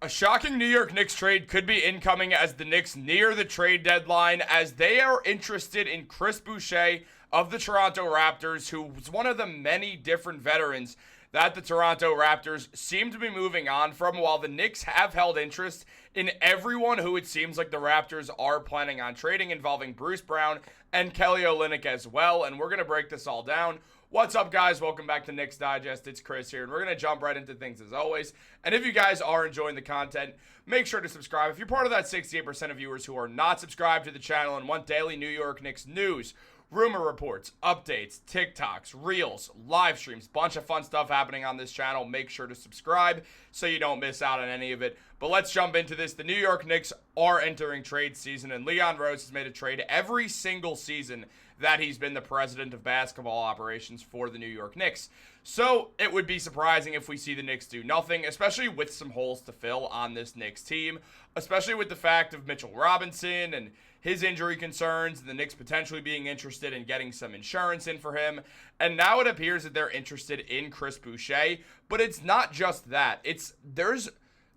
A shocking New York Knicks trade could be incoming as the Knicks near the trade deadline, as they are interested in Chris Boucher of the Toronto Raptors, who was one of the many different veterans that the Toronto Raptors seem to be moving on from, while the Knicks have held interest in everyone who it seems like the Raptors are planning on trading, involving Bruce Brown and Kelly Olynyk as well. And we're going to break this all down. What's up, guys? Welcome back to Knicks Digest. It's Chris here, and we're going to jump right into things as always. And if you guys are enjoying the content, make sure to subscribe. If you're part of that 68% of viewers who are not subscribed to the channel and want daily New York Knicks news, rumor reports, updates, TikToks, Reels, live streams, bunch of fun stuff happening on this channel, make sure to subscribe so you don't miss out on any of it. But let's jump into this. The New York Knicks are entering trade season, and Leon Rose has made a trade every single season that he's been the president of basketball operations for the New York Knicks. So it would be surprising if we see the Knicks do nothing, especially with some holes to fill on this Knicks team, especially with the fact of Mitchell Robinson and his injury concerns, and the Knicks potentially being interested in getting some insurance in for him. And now it appears that they're interested in Chris Boucher, but it's not just that.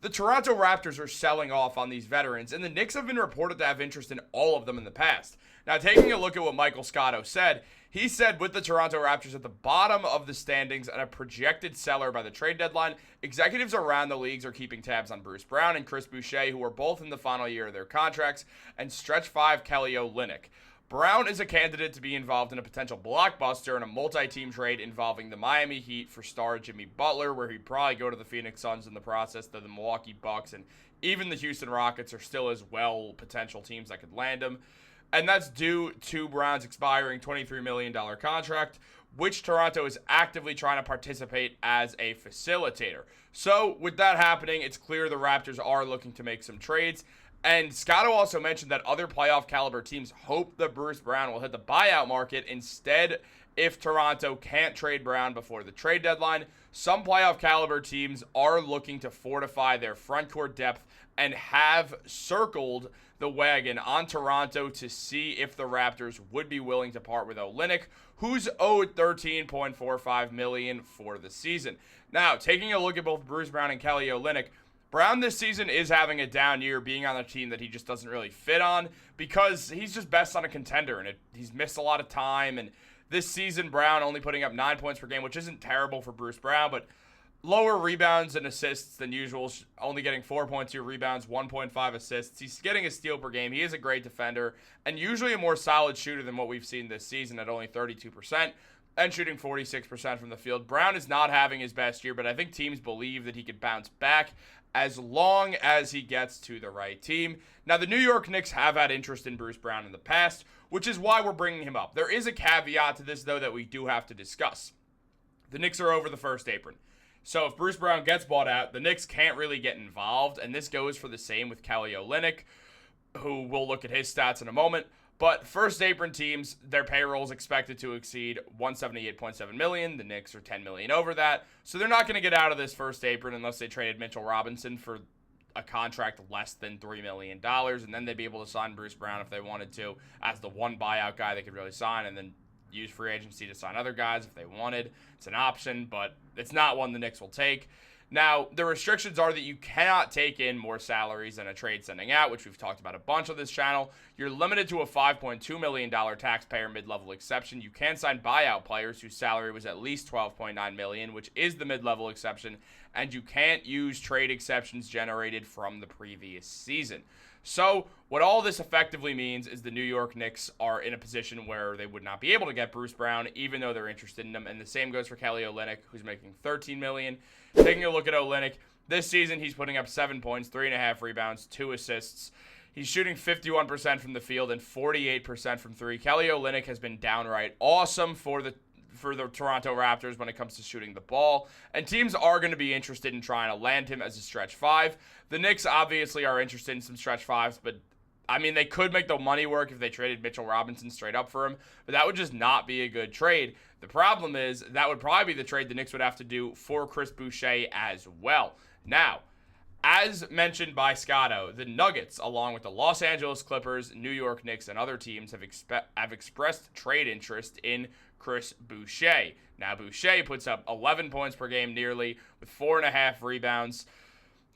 The Toronto Raptors are selling off on these veterans, and the Knicks have been reported to have interest in all of them in the past. Now, taking a look at what Michael Scotto said, he said with the Toronto Raptors at the bottom of the standings and a projected seller by the trade deadline, executives around the leagues are keeping tabs on Bruce Brown and Chris Boucher, who are both in the final year of their contracts, and stretch 5 Kelly Olynyk. Brown is a candidate to be involved in a potential blockbuster in a multi-team trade involving the Miami Heat for star Jimmy Butler, where he'd probably go to the Phoenix Suns in the process, though the Milwaukee Bucks and even the Houston Rockets are still as well potential teams that could land him. And that's due to Brown's expiring $23 million contract, which Toronto is actively trying to participate as a facilitator. So with that happening, it's clear the Raptors are looking to make some trades. And Scotto also mentioned that other playoff caliber teams hope that Bruce Brown will hit the buyout market instead if Toronto can't trade Brown before the trade deadline. Some playoff caliber teams are looking to fortify their front court depth and have circled the wagon on Toronto to see if the Raptors would be willing to part with Olynyk, who's owed $13.45 million for the season. Now, taking a look at both Bruce Brown and Kelly Olynyk, Brown this season is having a down year being on a team that he just doesn't really fit on because he's just best on a contender, and he's missed a lot of time. And this season, Brown only putting up 9 points per game, which isn't terrible for Bruce Brown, but lower rebounds and assists than usual, only getting 4.2 rebounds, 1.5 assists. He's getting a steal per game. He is a great defender and usually a more solid shooter than what we've seen this season at only 32% and shooting 46% from the field. Brown is not having his best year, but I think teams believe that he could bounce back as long as he gets to the right team. Now, the New York Knicks have had interest in Bruce Brown in the past, which is why we're bringing him up. There is a caveat to this, though, that we do have to discuss. The Knicks are over the first apron. So if Bruce Brown gets bought out, the Knicks can't really get involved, and this goes for the same with Kelly Olynyk, who we'll look at his stats in a moment. But first apron teams, their payroll is expected to exceed $178.7 million. The Knicks are $10 million over that, so they're not going to get out of this first apron unless they traded Mitchell Robinson for a contract less than $3 million, and then they'd be able to sign Bruce Brown if they wanted to as the one buyout guy they could really sign, and then use free agency to sign other guys if they wanted. It's an option, but it's not one the Knicks will take. Now, the restrictions are that you cannot take in more salaries than a trade sending out, which we've talked about a bunch on this channel. You're limited to a $5.2 million taxpayer mid-level exception. You can sign buyout players whose salary was at least $12.9 million, which is the mid-level exception, and you can't use trade exceptions generated from the previous season. So what all this effectively means is the New York Knicks are in a position where they would not be able to get Bruce Brown, even though they're interested in him. And the same goes for Kelly Olynyk, who's making $13 million. Taking a look at Olynyk, this season he's putting up 7 points, 3.5 rebounds, 2 assists. He's shooting 51% from the field and 48% from three. Kelly Olynyk has been downright awesome for the Toronto Raptors when it comes to shooting the ball, and teams are going to be interested in trying to land him as a stretch 5. The Knicks obviously are interested in some stretch 5s, but I mean, they could make the money work if they traded Mitchell Robinson straight up for him, but that would just not be a good trade. The problem is that would probably be the trade the Knicks would have to do for Chris Boucher as well. Now, as mentioned by Scotto, the Nuggets, along with the Los Angeles Clippers, New York Knicks, and other teams have expressed trade interest in Chris Boucher. Now, Boucher puts up 11 points per game nearly with 4.5 rebounds.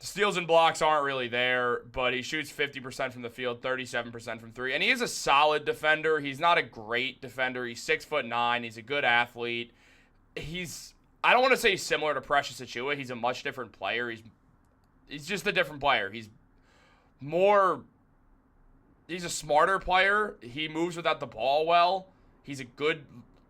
Steals and blocks aren't really there, but he shoots 50% from the field, 37% from three. And he is a solid defender. He's not a great defender. He's 6'9". He's a good athlete. I don't want to say he's similar to Precious Achiuwa. He's a much different player. He's just a different player. He's a smarter player. He moves without the ball well. He's a good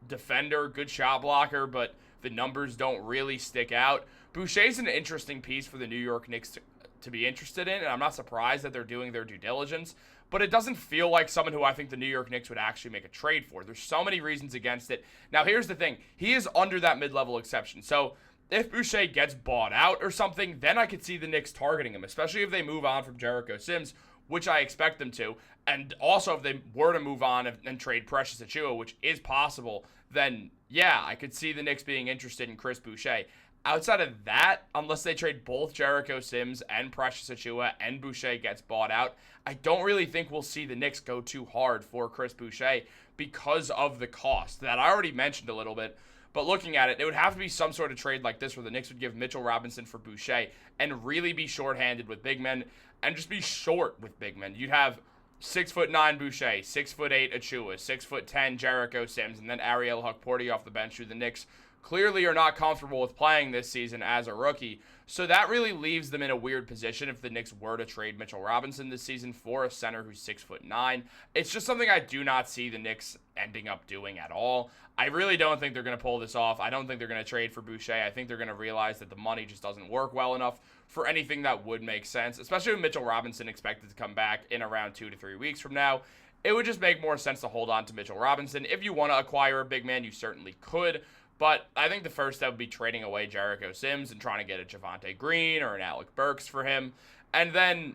defender, good shot blocker, but the numbers don't really stick out. Boucher's an interesting piece for the New York Knicks to be interested in, and I'm not surprised that they're doing their due diligence, but it doesn't feel like someone who I think the New York Knicks would actually make a trade for. There's so many reasons against it. Now, here's the thing. He is under that mid-level exception, so if Boucher gets bought out or something, then I could see the Knicks targeting him, especially if they move on from Jericho Sims, which I expect them to, and also if they were to move on and trade Precious Achiuwa, which is possible, then yeah, I could see the Knicks being interested in Chris Boucher. Outside of that, unless they trade both Jericho Sims and Precious Achiuwa and Boucher gets bought out, I don't really think we'll see the Knicks go too hard for Chris Boucher because of the cost that I already mentioned a little bit. But looking at it would have to be some sort of trade like this where the Knicks would give Mitchell Robinson for Boucher and really be shorthanded with big men and just be short with big men. You'd have 6'9" Boucher, 6'8" Achiuwa, 6'10" Jericho Sims, and then Ariel Hukporti off the bench, who the Knicks clearly are not comfortable with playing this season as a rookie. So that really leaves them in a weird position if the Knicks were to trade Mitchell Robinson this season for a center who's 6'9". It's just something I do not see the Knicks ending up doing at all. I really don't think they're going to pull this off. I don't think they're going to trade for Boucher. I think they're going to realize that the money just doesn't work well enough for anything that would make sense, especially with Mitchell Robinson expected to come back in around 2 to 3 weeks from now. It would just make more sense to hold on to Mitchell Robinson. If you want to acquire a big man, you certainly could. But I think the first step would be trading away Jericho Sims and trying to get a Javonte Green or an Alec Burks for him. And then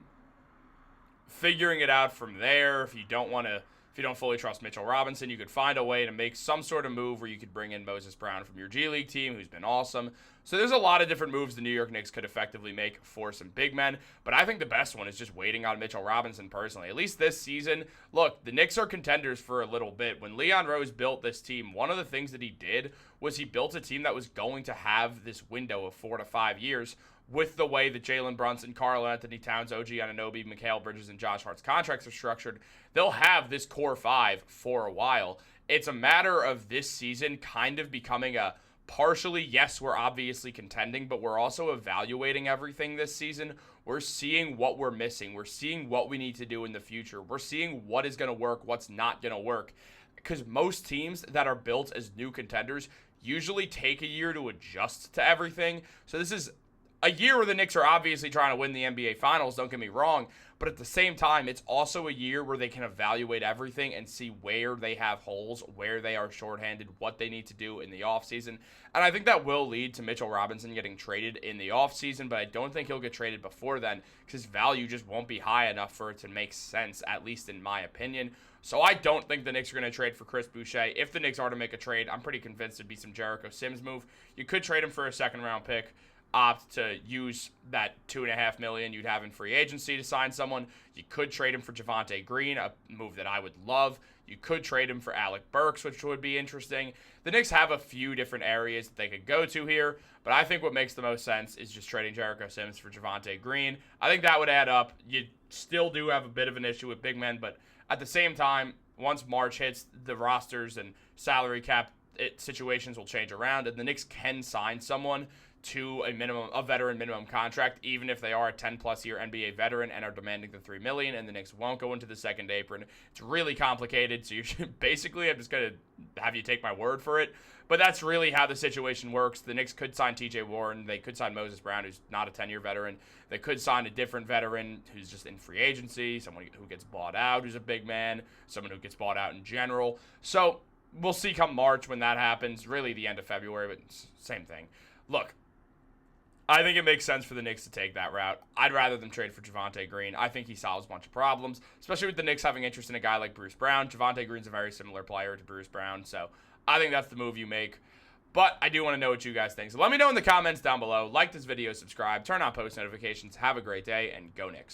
figuring it out from there. If you don't fully trust Mitchell Robinson, you could find a way to make some sort of move where you could bring in Moses Brown from your G League team, who's been awesome. So there's a lot of different moves the New York Knicks could effectively make for some big men, but I think the best one is just waiting on Mitchell Robinson personally. At least this season, look, the Knicks are contenders for a little bit. When Leon Rose built this team, one of the things that he did was he built a team that was going to have this window of 4 to 5 years with the way that Jalen Brunson, Karl Anthony Towns, OG Anunoby, Mikal Bridges, and Josh Hart's contracts are structured. They'll have this core five for a while. It's a matter of this season kind of becoming a partially, yes, we're obviously contending, but we're also evaluating everything this season. We're seeing what we're missing. We're seeing what we need to do in the future. We're seeing what is going to work, what's not going to work. Because most teams that are built as new contenders usually take a year to adjust to everything. So this is a year where the Knicks are obviously trying to win the NBA Finals, don't get me wrong, but at the same time, it's also a year where they can evaluate everything and see where they have holes, where they are shorthanded, what they need to do in the offseason. And I think that will lead to Mitchell Robinson getting traded in the offseason, but I don't think he'll get traded before then because his value just won't be high enough for it to make sense, at least in my opinion. So I don't think the Knicks are going to trade for Chris Boucher. If the Knicks are to make a trade, I'm pretty convinced it'd be some Jericho Sims move. You could trade him for a second-round pick. Opt to use that $2.5 million you'd have in free agency to sign someone. You could trade him for Javonte Green, a move that I would love. You could trade him for Alec Burks, which would be interesting. The Knicks have a few different areas that they could go to here, but I think what makes the most sense is just trading Jericho Sims for Javonte Green. I think that would add up. You still do have a bit of an issue with big men, but at the same time, once March hits, the rosters and salary cap situations will change around, and the Knicks can sign someone to a veteran minimum contract, even if they are a 10-plus year NBA veteran and are demanding the $3 million, and the Knicks won't go into the second apron. It's really complicated, so basically I'm just going to have you take my word for it. But that's really how the situation works. The Knicks could sign T.J. Warren. They could sign Moses Brown, who's not a 10-year veteran. They could sign a different veteran who's just in free agency, someone who gets bought out who's a big man, someone who gets bought out in general. So we'll see come March when that happens, really the end of February, but same thing. Look, I think it makes sense for the Knicks to take that route. I'd rather them trade for Javonte Green. I think he solves a bunch of problems, especially with the Knicks having interest in a guy like Bruce Brown. Javonte Green's a very similar player to Bruce Brown, so I think that's the move you make. But I do want to know what you guys think. So let me know in the comments down below. Like this video, subscribe, turn on post notifications. Have a great day, and go Knicks.